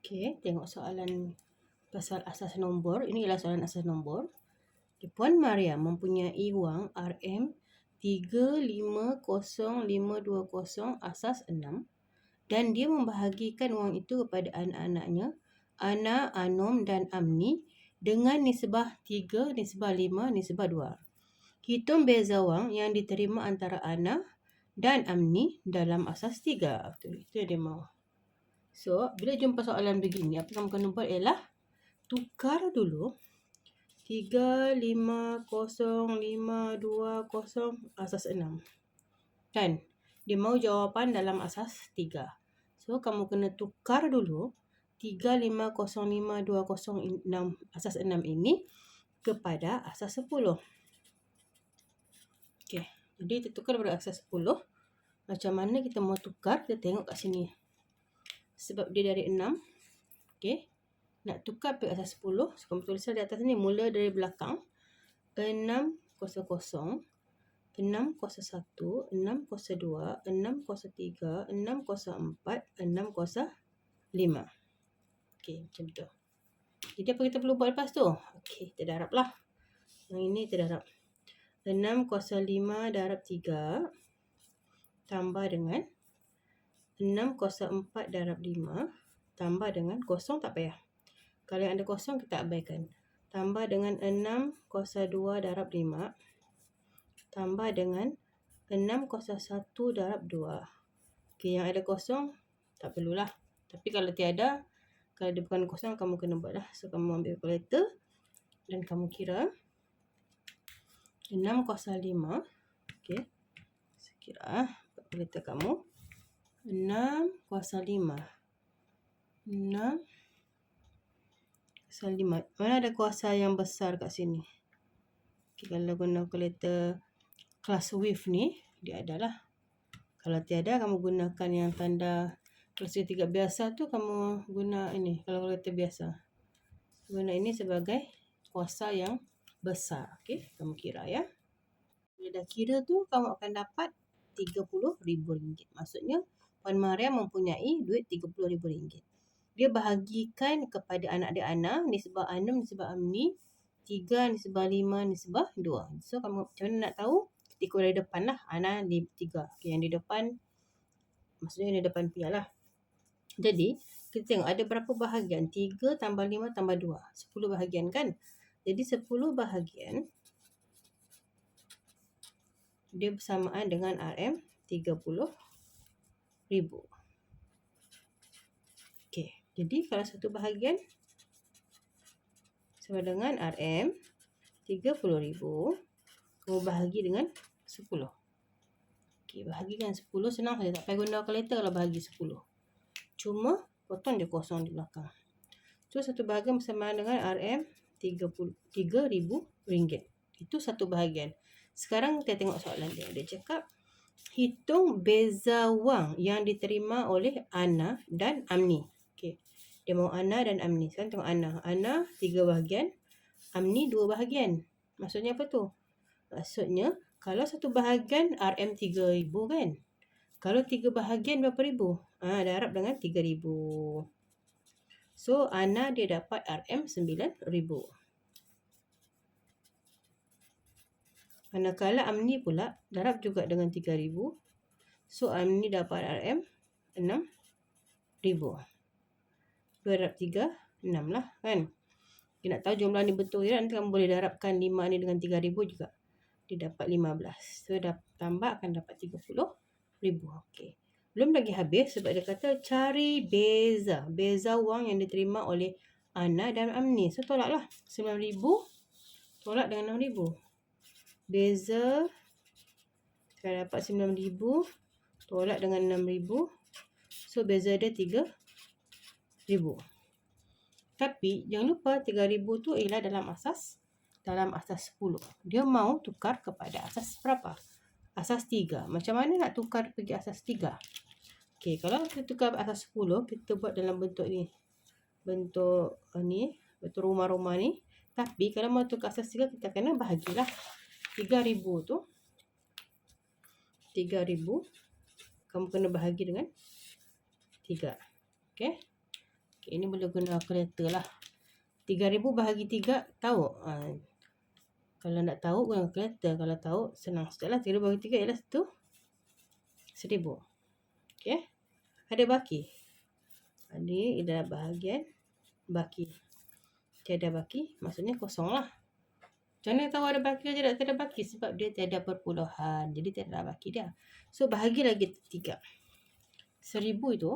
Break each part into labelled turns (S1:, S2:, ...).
S1: Okey, tengok soalan pasal asas nombor. Ini ialah soalan asas nombor. Okay, Puan Maria mempunyai wang RM350520 asas 6 dan dia membahagikan wang itu kepada anak-anaknya, Ana, Anom dan Amni dengan nisbah 3, nisbah 5, nisbah 2. Hitung beza wang yang diterima antara Ana dan Amni dalam asas 3. Itu yang dia mahu. So, bila jumpa soalan begini, apa kamu kena buat ialah tukar dulu 350520 asas 6. Kan? Dia mahu jawapan dalam asas 3. So, kamu kena tukar dulu 350520 asas 6 ini kepada asas 10. Okey. Jadi, kita tukar pada asas 10. Macam mana kita mau tukar? Kita tengok kat sini. Sebab dia dari 6. Okey. Nak tukar ke asas 10. So, kamu tuliskan di atas ni. Mula dari belakang. 600, 601, 602, 603, 604, 605. Okey, macam tu. Jadi apa kita perlu buat lepas tu? Okey, kita darab lah. Yang ini kita darab. 605 darab 3 tambah dengan 604 darab 5 tambah dengan kosong tak payah. Kalau yang ada kosong kita abaikan. Tambah dengan 602 darab 5 tambah dengan 601 darab 2. Okey, yang ada kosong tak perlulah. Tapi kalau tiada, kalau dia bukan kosong, kamu kena buat lah. So, kamu ambil kalkulator dan kamu kira 605. Okey, saya kira kalkulator kamu 605. 605. Mana ada kuasa yang besar kat sini? Okay, kalau guna kalkulator kelas width ni, dia adalah. Kalau tiada, kamu gunakan yang tanda kelas 3 biasa tu, kamu guna ini. Kalau kalkulator biasa, guna ini sebagai kuasa yang besar. Okey, kamu kira ya. Bila dah kira tu, kamu akan dapat RM30,000. Maksudnya, Puan Maria mempunyai duit RM30,000. Dia bahagikan kepada anak dia Ana, nisbah Anom, nisbah Amni, 3, nisbah 5, nisbah 2. So, kamu macam mana nak tahu? Ketika dari depan lah. Ana di 3. Okay, yang di depan, maksudnya di depan pihak lah. Jadi, kita tengok ada berapa bahagian? 3 tambah 5 tambah 2. 10 bahagian kan? Jadi, 10 bahagian dia bersamaan dengan RM30,000. Okey. Jadi, kalau satu bahagian sama dengan RM30,000, kamu bahagi dengan 10. Okey, bahagi dengan 10 senang saja. Tak payah guna kalkulator kalau bahagi 10. Cuma potong je kosong di belakang. So, satu bahagian bersamaan dengan RM30,000. Itu satu bahagian. Sekarang kita tengok soalan dia. Dia cakap, hitung beza wang yang diterima oleh Ana dan Amni. Okey. Dia mahu Ana dan Amni. Sekarang tengok Ana. Ana 3 bahagian. Amni 2 bahagian. Maksudnya apa tu? Maksudnya, kalau satu bahagian RM3,000 kan? Kalau 3 bahagian berapa ribu? Darab dengan 3,000. So, Ana dia dapat RM9,000. Manakala Amni pula darab juga dengan 3,000. So, Amni dapat RM6,000. 2 darab 3, 6 lah kan. Dia nak tahu jumlah ni betul ya. Nanti kamu boleh darabkan 5 ni dengan 3,000 juga. Dia dapat 15. So, tambah akan dapat 30,000. Okey. Belum lagi habis sebab dia kata cari beza. Beza wang yang diterima oleh Ana dan Amni. So, tolaklah. 9,000 tolak dengan 6,000. Beza. Sekarang dapat 9,000 tolak dengan 6,000. So, beza dia 3,000. Tapi, jangan lupa 3,000 tu ialah dalam asas 10. Dia mau tukar kepada asas berapa? Asas 3. Macam mana nak tukar pergi asas 3? Okey, kalau kita tukar asas 10, kita buat dalam bentuk ni. Bentuk rumah-rumah ni. Tapi kalau mau tukar asas 3, kita kena bahagilah. 3,000 tu. 3,000. Kamu kena bahagi dengan 3. Okey. Okay, ini boleh guna kalkulator lah. 3,000 bahagi 3 tahu. Kalau nak tahu guna kalkulator. Kalau tahu senang saja lah. 3,000 bahagi 3 ialah 1,000. Okay. Ada baki. Ini adalah bahagian baki. Tiada baki maksudnya kosong lah. Macam mana tahu ada baki atau tiada baki? Sebab dia tiada perpuluhan. Jadi tiada baki dia. So bahagi lagi 3. 1,000 itu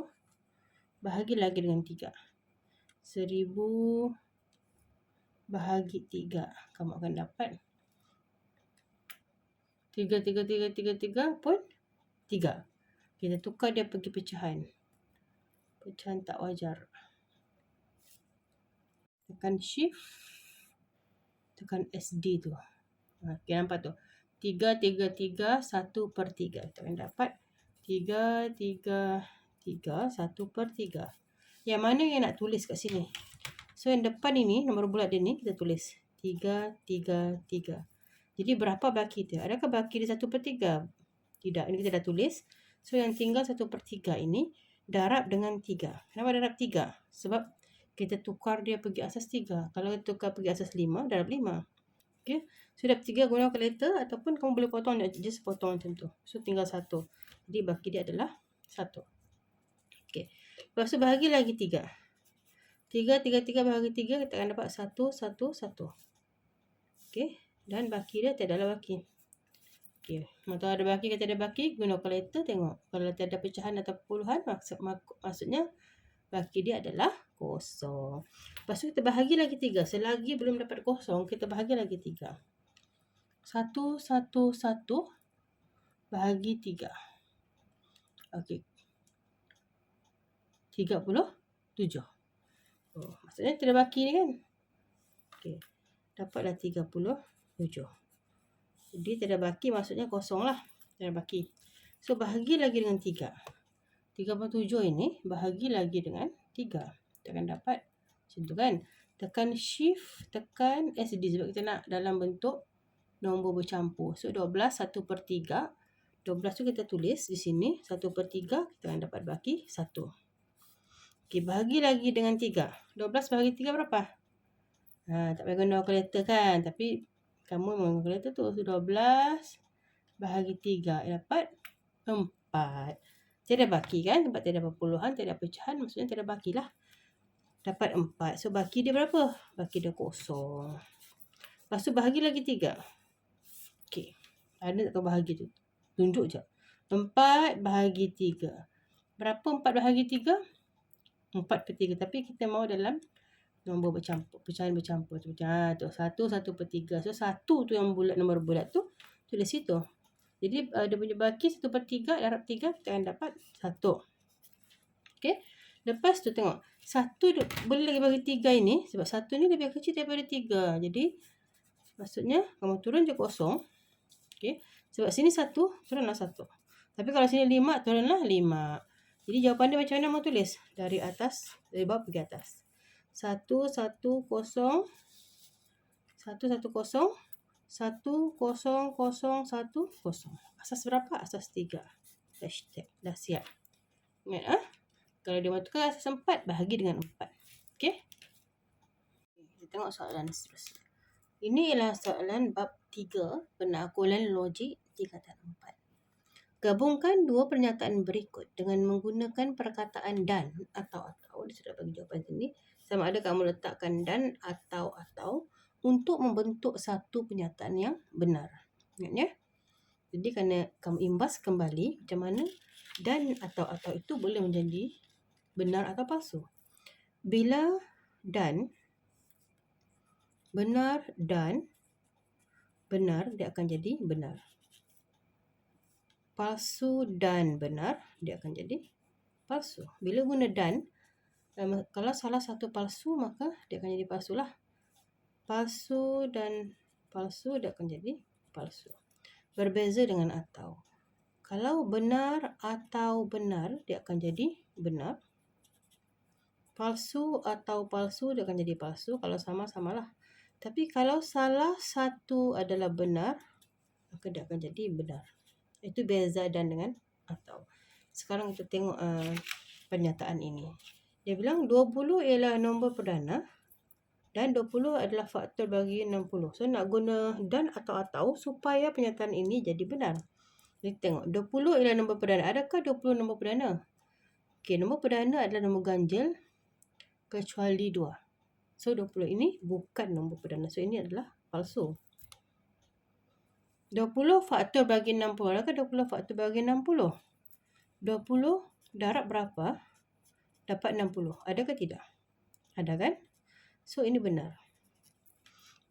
S1: bahagi lagi dengan 3. 1,000 bahagi 3. Kamu akan dapat 3 pun 3. Kita tukar dia pergi pecahan. Pecahan tak wajar. Tekan shift. Tekan SD tu. Okay, nampak tu. 3, 1/3. Kita akan dapat 3, 1/3. Yang mana yang nak tulis kat sini? So yang depan ini, nombor bulat dia ni, kita tulis 3, 3, 3. Jadi berapa baki dia? Adakah baki dia 1/3? Tidak, ini kita dah tulis. So yang tinggal 1/3 ini darab dengan 3. Kenapa darab 3? Sebab kita tukar dia pergi asas 3. Kalau kita tukar pergi asas 5, darab 5. Okay. So darab 3 guna kalkulator ataupun kamu boleh potong, just potong macam tu. So tinggal 1. Jadi baki dia adalah 1. Okay. Lepas tu bahagi lagi 3. 3 bahagi 3 kita akan dapat 1, 1, 1. Okay. Dan baki dia tiada lah baki. Okay. Maksudnya ada baki ke tiada baki, guna kalkulator tengok. Kalau tiada pecahan atau puluhan, maksudnya baki dia adalah kosong. Lepas tu kita bahagi lagi 3. Selagi belum dapat kosong, kita bahagi lagi 3. 1, 1, 1 bahagi 3. Okey. 37. Maksudnya tiada baki ni kan. Okey. Dapatlah 37. Jadi tiada baki maksudnya kosong lah. Tiada baki. So bahagi lagi dengan 3. 37 ini bahagi lagi dengan 3. Kita akan dapat macam tu kan. Tekan shift, tekan SD sebab kita nak dalam bentuk nombor bercampur. So 12, 1/3. 12 tu kita tulis di sini. 1/3 kita akan dapat baki 1. Okey, bahagi lagi dengan 3. 12 bahagi 3 berapa? Tak payah guna kalkulator kan. Tapi kamu memang kalkulator tu. So 12 bahagi 3 dapat 4. Tiada baki kan. Tempat tiada perpuluhan, tiada pecahan. Maksudnya tiada baki lah. Dapat 4. So baki dia berapa? Baki dia kosong. Lepas tu bahagi lagi 3. Okey. Ada tak tahu bahagi tu? Tunjuk je. 4 bahagi 3. Berapa 4 bahagi 3? 4/3. Tapi kita mau dalam nombor bercampur. Pecahan bercampur. Tu 1, 1/3. So 1 tu yang bulat, nombor bulat tu. Tulis situ. Jadi dia punya baki 1/3 darab 3. Kita akan dapat 1. Okey. Lepas tu tengok. 1 boleh lagi bagi 3 ini. Sebab 1 ni lebih kecil daripada 3. Jadi maksudnya kamu turun je kosong. Okey. Sebab sini 1, turunlah 1. Tapi kalau sini 5, turunlah 5. Jadi jawapan dia macam mana mau tulis? Dari atas, dari bawah pergi atas. 1, 1, 0. 1, 1, 0. 1, 0, 0, 1, 0. Asas berapa? Asas 3. Hashtag. Dah siap. Ingat Kalau dia mahu tukar asas 4, bahagi dengan 4. Okey? Kita tengok soalan seterusnya. Ini ialah soalan bab 3, penakulan logik tingkatan 4. Gabungkan dua pernyataan berikut dengan menggunakan perkataan dan atau. Dia sudah bagi jawapan sini. Sama ada kamu letakkan dan atau untuk membentuk satu pernyataan yang benar. Ingat ya? Jadi kerana kamu imbas kembali macam mana dan atau itu boleh menjadi benar atau palsu. Bila dan benar dan benar, dia akan jadi benar. Palsu dan benar, dia akan jadi palsu. Bila guna dan, kalau salah satu palsu, maka dia akan jadi palsu lah. Palsu dan palsu, dia akan jadi palsu. Berbeza dengan atau. Kalau benar atau benar, dia akan jadi benar. Palsu atau palsu, dia akan jadi palsu. Kalau sama-samalah. Tapi kalau salah satu adalah benar, maka dia akan jadi benar. Itu beza dan dengan atau. Sekarang kita tengok pernyataan ini. Dia bilang 20 ialah nombor perdana dan 20 adalah faktor bagi 60. So nak guna dan atau supaya pernyataan ini jadi benar. Kita tengok 20 ialah nombor perdana. Adakah 20 nombor perdana? Okey, nombor perdana adalah nombor ganjil kecuali 2. So 20 ini bukan nombor perdana. So ini adalah palsu. 20 faktor bagi 60. Adakah 20 faktor bagi 60? 20 darab berapa dapat 60? Ada ke tidak? Ada kan? So ini benar.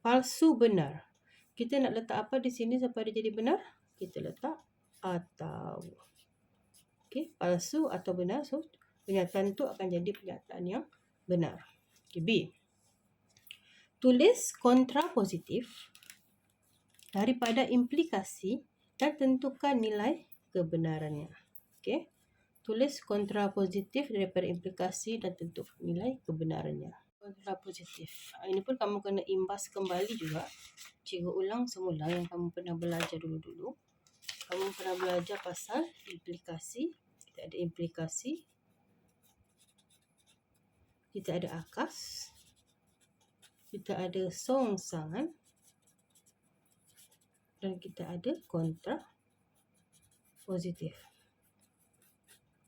S1: Palsu benar. Kita nak letak apa di sini supaya dia jadi benar? Kita letak atau. Okey, palsu atau benar. So pernyataan tu akan jadi pernyataan yang benar. Okay, B. Tulis kontrapositif daripada implikasi dan tentukan nilai kebenarannya. Okey. Tulis kontrapositif daripada implikasi dan tentukan nilai kebenarannya. Kontrapositif. Ini pun kamu kena imbas kembali juga. Cikgu ulang semula yang kamu pernah belajar dulu-dulu. Kamu pernah belajar pasal implikasi. Kita ada implikasi. Kita ada akas. Kita ada songsangan. Dan kita ada kontrapositif.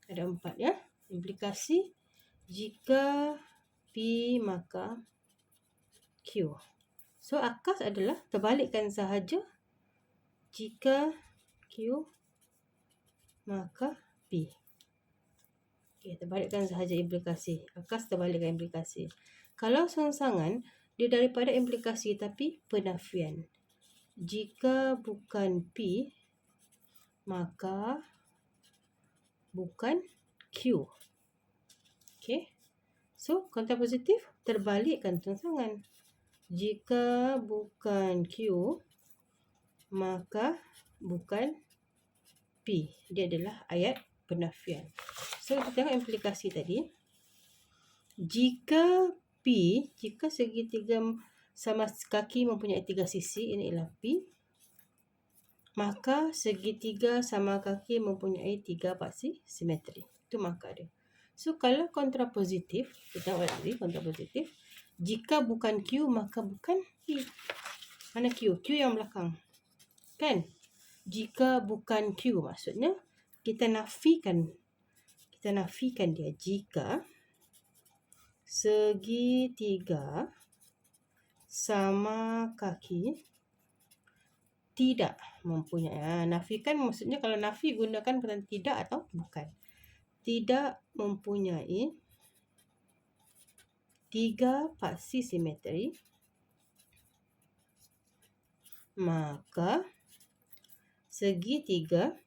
S1: Ada 4 ya. Implikasi. Jika P maka Q. So akas adalah terbalikkan sahaja. Jika Q maka P. Okay, terbalikkan sahaja implikasi. Akas terbalikkan implikasi. Kalau songsangan, dia daripada implikasi tapi penafian. Jika bukan P, maka bukan Q. Okay. So, kontrapositif terbalikkan songsangan. Jika bukan Q, maka bukan P. Dia adalah ayat penafian. So, kita tengok implikasi tadi. Jika P, jika segitiga sama kaki mempunyai 3 sisi, ini ialah P. Maka segitiga sama kaki mempunyai 3 paksi simetri. Itu maka dia. So, kalau kontrapositif, kita tengok lagi kontrapositif. Jika bukan Q, maka bukan P. Mana Q? Q yang belakang. Kan? Jika bukan Q, maksudnya kita nafikan dia. Jika segitiga sama kaki tidak mempunyai. Nafikan maksudnya kalau nafi gunakan perkataan tidak atau bukan. Tidak mempunyai 3 paksi simetri, maka segitiga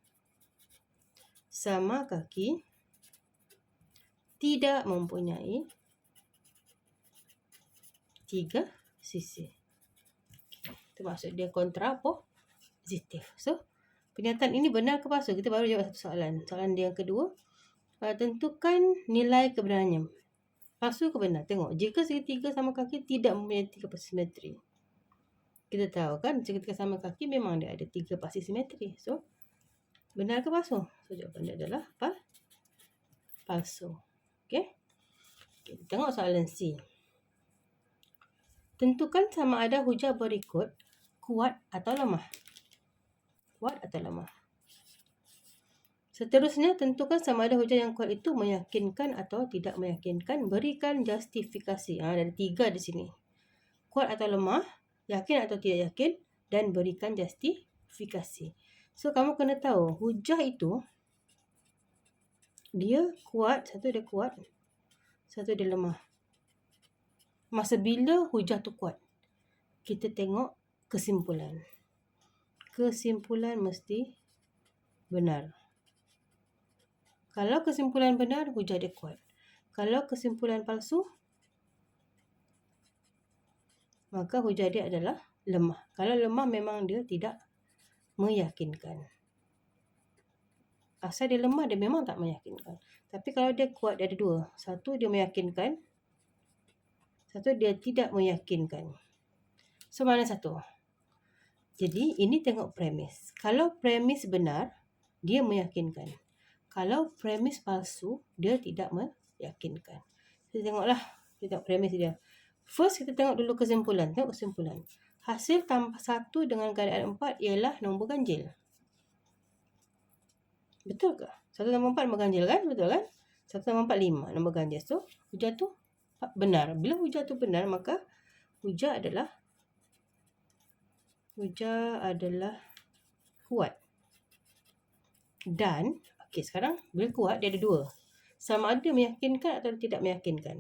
S1: sama kaki tidak mempunyai 3 sisi. Itu maksud dia kontrapositif. So, pernyataan ini benar ke palsu? Kita baru jawab satu soalan. Soalan dia yang kedua. Tentukan nilai kebenarannya. Palsu ke benar? Tengok. Jika segitiga sama kaki tidak mempunyai 3 paksi simetri. Kita tahu kan segitiga sama kaki memang dia ada 3 paksi simetri. So, benar ke palsu? So, jawapan dia adalah palsu. Okey. Kita tengok soalan C. Tentukan sama ada hujah berikut kuat atau lemah. Kuat atau lemah. Seterusnya, tentukan sama ada hujah yang kuat itu meyakinkan atau tidak meyakinkan. Berikan justifikasi. Ada 3 di sini. Kuat atau lemah, yakin atau tidak yakin, dan berikan justifikasi. So, kamu kena tahu, hujah itu, dia kuat, satu dia kuat, satu dia lemah. Masa bila hujah tu kuat? Kita tengok kesimpulan. Kesimpulan mesti benar. Kalau kesimpulan benar, hujah dia kuat. Kalau kesimpulan palsu, maka hujah dia adalah lemah. Kalau lemah memang dia tidak meyakinkan. Asal dia lemah, dia memang tak meyakinkan. Tapi kalau dia kuat, dia ada 2. Satu dia meyakinkan, satu dia tidak meyakinkan. So, mana satu? Jadi, ini tengok premis. Kalau premis benar, dia meyakinkan. Kalau premis palsu, dia tidak meyakinkan. Kita tengoklah. Kita tengok premis dia. First, kita tengok dulu kesimpulan. Tengok kesimpulan. Hasil tambah 1 dengan keadaan 4 ialah nombor ganjil. Betul ke? 1 tambah 4 nombor ganjil kan? Betul kan? 1 tambah 4, 5 nombor ganjil. So, hujah tu benar. Bila hujah tu benar, maka hujah adalah kuat. Dan, okey, sekarang bila kuat, dia ada 2. Sama ada meyakinkan atau tidak meyakinkan.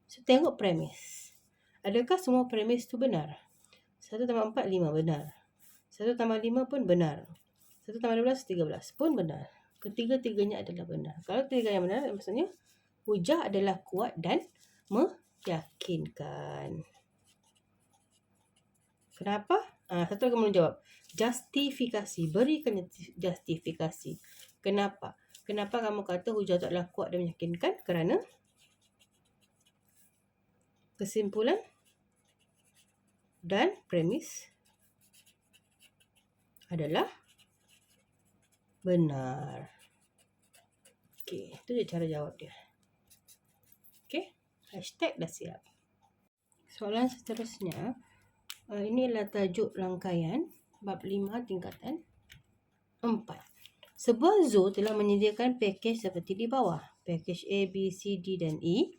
S1: So, tengok premis. Adakah semua premis tu benar? 1 tambah 4, 5 benar. 1 tambah 5 pun benar. 1 tambah 12, 13 pun benar. Ketiga-tiganya adalah benar. Kalau tiga yang benar, maksudnya hujah adalah kuat dan meyakinkan. Kenapa? Satu lagi belum jawab. Justifikasi. Berikan justifikasi. Kenapa? Kenapa kamu kata hujah itu adalah kuat dan meyakinkan? Kerana kesimpulan dan premis adalah benar. Okey, itu dia cara jawab dia. Okey, hashtag dah siap. Soalan seterusnya, ini adalah tajuk rangkaian bab 5 tingkatan 4. Sebuah zoo telah menyediakan pakej seperti di bawah. Pakej A, B, C, D dan E.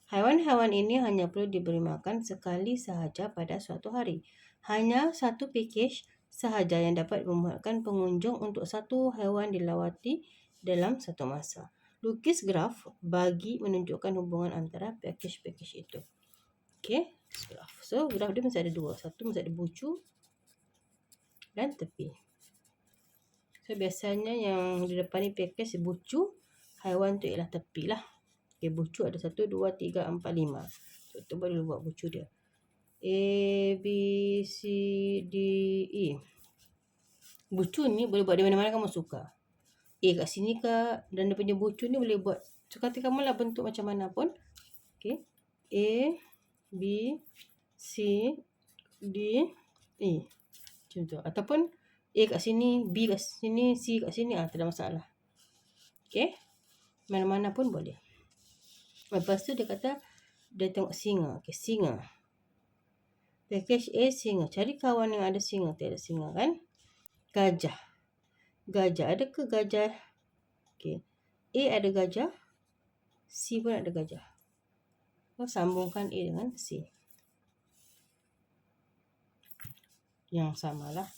S1: Haiwan-haiwan ini hanya perlu diberi makan sekali sahaja pada suatu hari. Hanya satu pakej sahaja yang dapat memuatkan pengunjung untuk satu haiwan dilawati dalam satu masa. Lukis graf bagi menunjukkan hubungan antara pakej-pakej itu. Okey, graf. So, graf dia mesti ada 2. Satu mesti ada bucu dan tepi. So, biasanya yang di depan ni pakej bucu, haiwan tu ialah tepi lah. Okay, bucu ada 1, 2, 3, 4, 5. So, tu boleh buat bucu dia. A, B, C, D, E. Bucu ni boleh buat di mana-mana kamu suka. A kat sini ke, dan dia punya bucu ni boleh buat suka hati kamu lah, bentuk macam mana pun. Okay. A, B, C, D, E. Macam tu. Ataupun A kat sini, B kat sini, C kat sini. Tak ada masalah. Okay. Mana-mana pun boleh. Lepas tu dia kata, dia tengok singa. Okay, singa. Pakej A, singa. Cari kawan yang ada singa. Tiada singa kan? Gajah. Gajah. Ada ke gajah? Okay. A ada gajah. C pun ada gajah. So, sambungkan A dengan C. Yang samalah.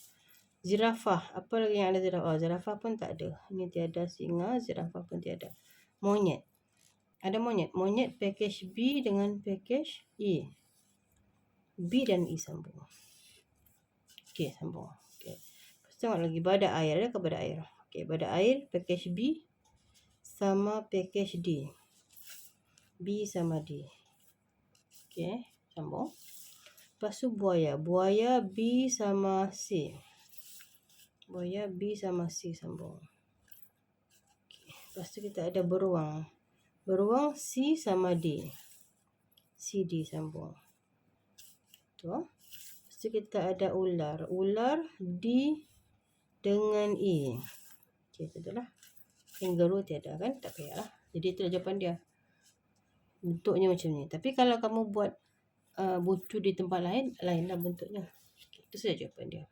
S1: Zirafah. Apa lagi yang ada zirafah? Zirafah pun tak ada. Ini tiada singa. Zirafah pun tiada. Monyet. Ada monyet. Monyet pakej B dengan pakej E. B dan E sambung. Okey, sambung. Okey. Lepas tengok lagi badak air. Ada ke badak air? Okey, badak air pakej B sama pakej D. B sama D. Okey, sambung. Lepas tu buaya. Buaya B sama C. Buaya B sama C sambung. Okay. Lepas tu kita ada beruang. Beruang C sama D. C, D sambung. Tu. Lepas tu kita ada ular. Ular D dengan E. Okay, betul lah. Kangaroo tiada kan? Tak payah lah. Jadi itulah jawapan dia. Bentuknya macam ni. Tapi kalau kamu buat bucu di tempat lain, lainlah bentuknya. Okay, itu saja jawapan dia.